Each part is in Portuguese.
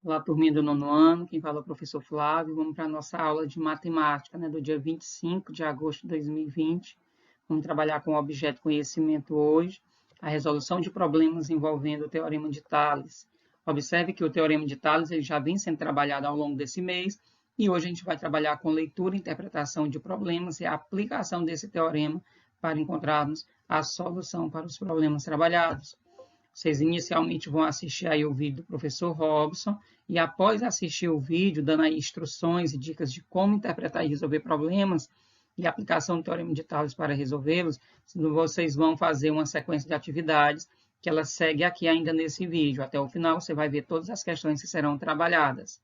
Olá, turminha do nono ano, quem fala é o professor Flávio. Vamos para a nossa aula de matemática, do dia 25 de agosto de 2020. Vamos trabalhar com o objeto conhecimento hoje, a resolução de problemas envolvendo o Teorema de Tales. Observe que o Teorema de Tales ele já vem sendo trabalhado ao longo desse mês e hoje a gente vai trabalhar com leitura e interpretação de problemas e a aplicação desse teorema para encontrarmos a solução para os problemas trabalhados. Vocês inicialmente vão assistir aí o vídeo do professor Robson e após assistir o vídeo, dando aí instruções e dicas de como interpretar e resolver problemas e aplicação do Teorema de Tales para resolvê-los, vocês vão fazer uma sequência de atividades que ela segue aqui ainda nesse vídeo. Até o final você vai ver todas as questões que serão trabalhadas.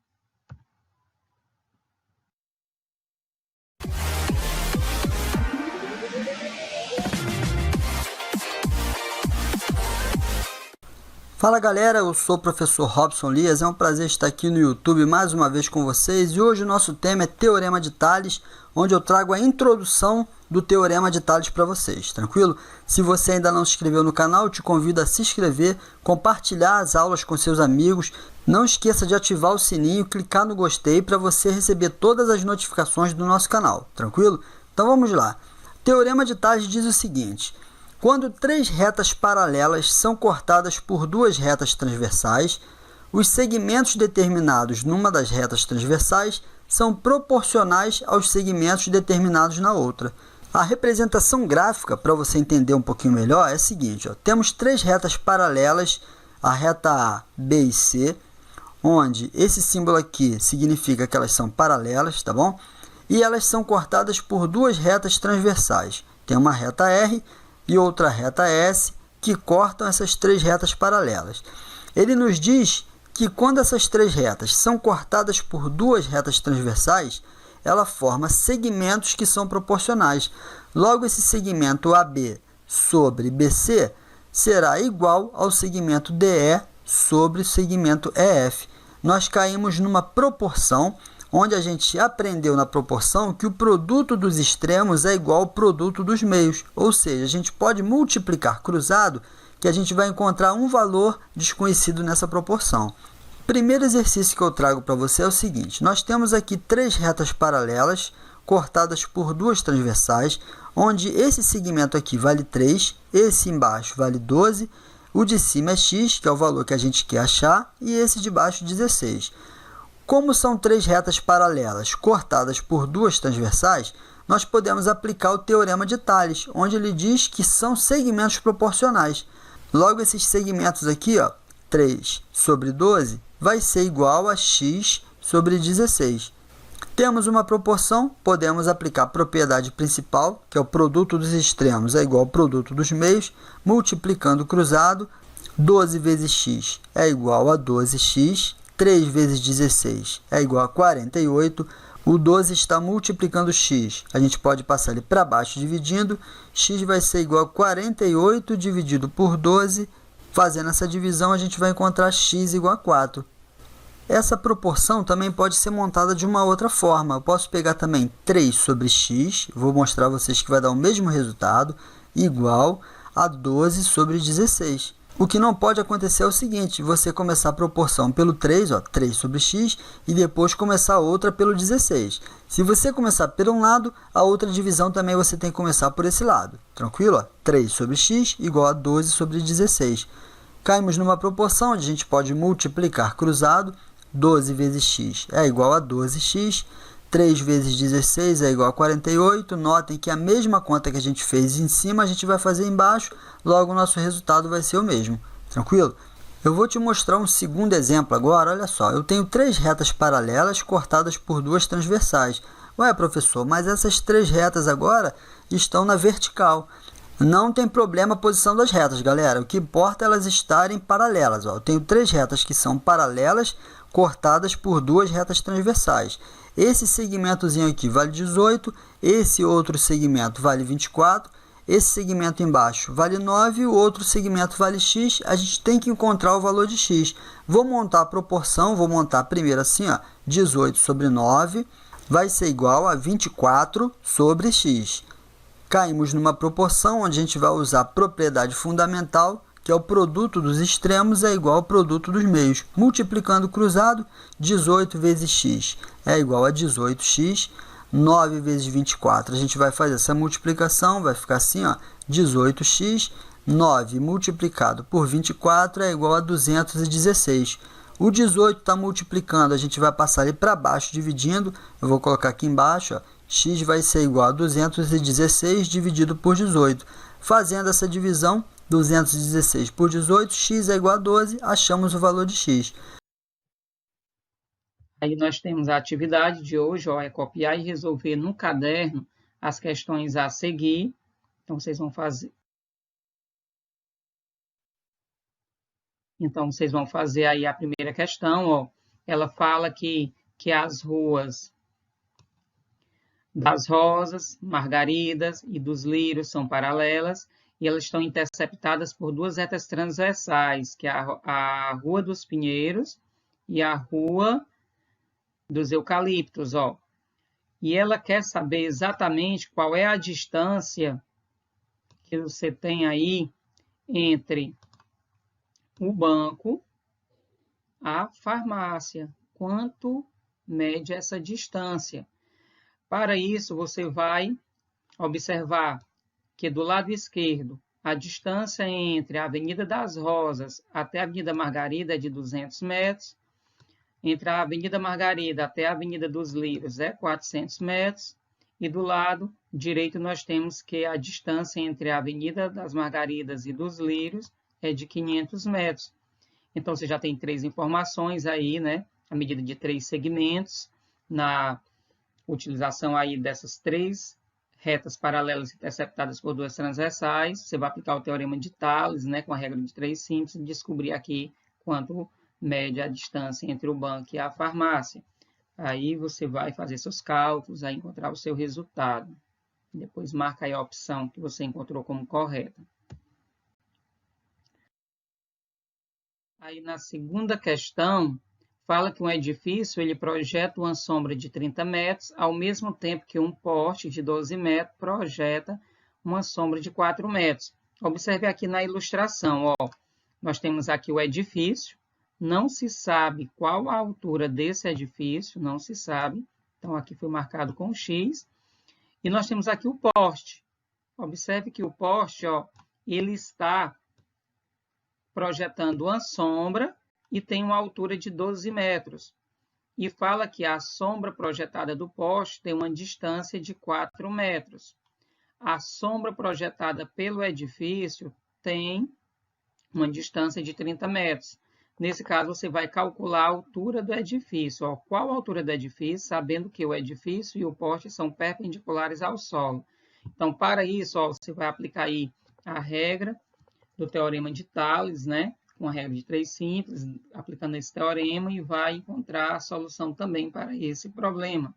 Fala galera, eu sou o professor Robson Lias, é um prazer estar aqui no YouTube mais uma vez com vocês e hoje o nosso tema é Teorema de Tales, onde eu trago a introdução do Teorema de Tales para vocês, tranquilo? Se você ainda não se inscreveu no canal, eu te convido a se inscrever, compartilhar as aulas com seus amigos, não esqueça de ativar o sininho, clicar no gostei para você receber todas as notificações do nosso canal, tranquilo? Então vamos lá. Teorema de Tales diz o seguinte: quando três retas paralelas são cortadas por duas retas transversais, os segmentos determinados numa das retas transversais são proporcionais aos segmentos determinados na outra. A representação gráfica, para você entender um pouquinho melhor, é a seguinte: temos três retas paralelas, a reta A, B e C, onde esse símbolo aqui significa que elas são paralelas, tá bom? E elas são cortadas por duas retas transversais. Tem uma reta R e outra reta S, que cortam essas três retas paralelas. Ele nos diz que quando essas três retas são cortadas por duas retas transversais, ela forma segmentos que são proporcionais. Logo, esse segmento AB sobre BC será igual ao segmento DE sobre o segmento EF. Nós caímos numa proporção onde a gente aprendeu na proporção que o produto dos extremos é igual ao produto dos meios. Ou seja, a gente pode multiplicar cruzado, que a gente vai encontrar um valor desconhecido nessa proporção. O primeiro exercício que eu trago para você é o seguinte: nós temos aqui três retas paralelas, cortadas por duas transversais, onde esse segmento aqui vale 3, esse embaixo vale 12, o de cima é x, que é o valor que a gente quer achar, e esse de baixo 16. Como são três retas paralelas cortadas por duas transversais, nós podemos aplicar o Teorema de Tales, onde ele diz que são segmentos proporcionais. Logo, esses segmentos aqui, 3 sobre 12, vai ser igual a x sobre 16. Temos uma proporção, podemos aplicar a propriedade principal, que é o produto dos extremos é igual ao produto dos meios, multiplicando o cruzado. 12 vezes x é igual a 12x. 3 vezes 16 é igual a 48. O 12 está multiplicando x. A gente pode passar ele para baixo dividindo. X vai ser igual a 48 dividido por 12. Fazendo essa divisão, a gente vai encontrar x igual a 4. Essa proporção também pode ser montada de uma outra forma. Eu posso pegar também 3 sobre x. Vou mostrar a vocês que vai dar o mesmo resultado, igual a 12 sobre 16. O que não pode acontecer é o seguinte: você começar a proporção pelo 3, 3 sobre x, e depois começar a outra pelo 16. Se você começar por um lado, a outra divisão também você tem que começar por esse lado. Tranquilo? 3 sobre x igual a 12 sobre 16. Caímos numa proporção onde a gente pode multiplicar cruzado. 12 vezes x é igual a 12x. 3 vezes 16 é igual a 48. Notem que a mesma conta que a gente fez em cima, a gente vai fazer embaixo. Logo, o nosso resultado vai ser o mesmo. Tranquilo? Eu vou te mostrar um segundo exemplo agora. Olha só, eu tenho três retas paralelas cortadas por duas transversais. Ué, professor, mas essas três retas agora estão na vertical. Não tem problema a posição das retas, galera. O que importa é elas estarem paralelas. Eu tenho três retas que são paralelas, cortadas por duas retas transversais. Esse segmentozinho aqui vale 18, esse outro segmento vale 24, esse segmento embaixo vale 9 e o outro segmento vale x. A gente tem que encontrar o valor de x. Vou montar a proporção, vou montar primeiro assim, 18 sobre 9 vai ser igual a 24 sobre x. Caímos numa proporção onde a gente vai usar a propriedade fundamental, que é o produto dos extremos é igual ao produto dos meios. Multiplicando o cruzado, 18 vezes x é igual a 18x. 9 vezes 24. A gente vai fazer essa multiplicação, vai ficar assim, ó, 18x. 9 multiplicado por 24 é igual a 216. O 18 está multiplicando, a gente vai passar ali para baixo, dividindo. Eu vou colocar aqui embaixo, ó, x vai ser igual a 216 dividido por 18. Fazendo essa divisão, 216 por 18, x é igual a 12, achamos o valor de x. Aí nós temos a atividade de hoje, ó, é copiar e resolver no caderno as questões a seguir. Então, vocês vão fazer. Então, vocês vão fazer aí a primeira questão, ó. Ela fala que as ruas das rosas, margaridas e dos lírios são paralelas e elas estão interceptadas por duas retas transversais, que é a Rua dos Pinheiros e a Rua dos Eucaliptos, ó. E ela quer saber exatamente qual é a distância que você tem aí entre o banco, a farmácia. Quanto mede essa distância? Para isso, você vai observar que do lado esquerdo, a distância entre a Avenida das Rosas até a Avenida Margarida é de 200 metros, entre a Avenida Margarida até a Avenida dos Lírios é 400 metros, e do lado direito nós temos que a distância entre a Avenida das Margaridas e dos Lírios é de 500 metros. Então, você já tem três informações aí, né? A medida de três segmentos, na utilização aí dessas três retas paralelas interceptadas por duas transversais. Você vai aplicar o teorema de Tales, né? Com a regra de 3 simples, e descobrir aqui quanto mede a distância entre o banco e a farmácia. Aí você vai fazer seus cálculos, aí encontrar o seu resultado. Depois marca aí a opção que você encontrou como correta. Aí na segunda questão, fala que um edifício ele projeta uma sombra de 30 metros, ao mesmo tempo que um poste de 12 metros projeta uma sombra de 4 metros. Observe aqui na ilustração, ó, nós temos aqui o edifício, não se sabe qual a altura desse edifício, não se sabe, então aqui foi marcado com X, e nós temos aqui o poste. Observe que o poste, ó, ele está projetando uma sombra e tem uma altura de 12 metros. E fala que a sombra projetada do poste tem uma distância de 4 metros. A sombra projetada pelo edifício tem uma distância de 30 metros. Nesse caso, você vai calcular a altura do edifício. Ó, qual a altura do edifício, sabendo que o edifício e o poste são perpendiculares ao solo. Então, para isso, ó, você vai aplicar aí a regra do teorema de Tales, né? Com a regra de 3 simples, aplicando esse teorema, e vai encontrar a solução também para esse problema.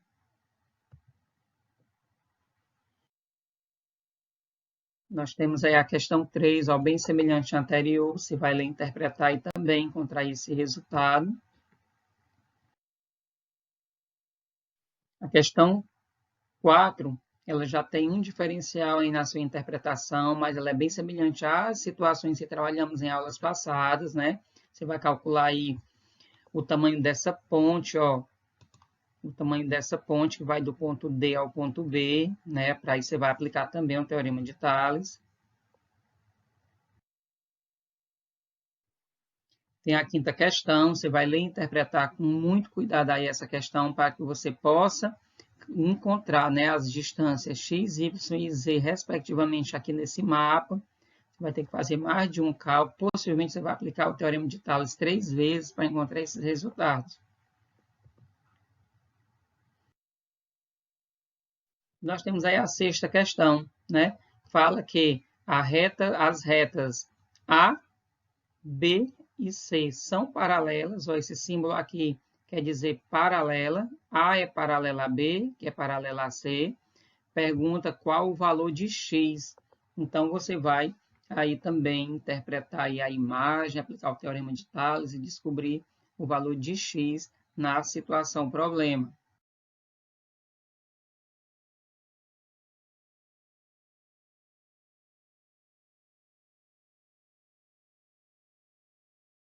Nós temos aí a questão 3, ó, bem semelhante à anterior, você vai ler, interpretar e também encontrar esse resultado. A questão 4, ela já tem um diferencial aí na sua interpretação, mas ela é bem semelhante às situações que trabalhamos em aulas passadas, né? Você vai calcular aí o tamanho dessa ponte, ó, o tamanho dessa ponte que vai do ponto D ao ponto B, né? Para isso você vai aplicar também o teorema de Tales. Tem a quinta questão, você vai ler e interpretar com muito cuidado aí essa questão para que você possa encontrar, né, as distâncias x, y e z, respectivamente, aqui nesse mapa. Você vai ter que fazer mais de um cálculo. Possivelmente, você vai aplicar o teorema de Tales 3 vezes para encontrar esses resultados. Nós temos aí a sexta questão, né? Fala que as retas A, B e C são paralelas. Ó, esse símbolo aqui quer dizer paralela. A é paralela a B, que é paralela a C. Pergunta qual o valor de X. Então, você vai aí também interpretar aí a imagem, aplicar o teorema de Tales e descobrir o valor de X na situação problema.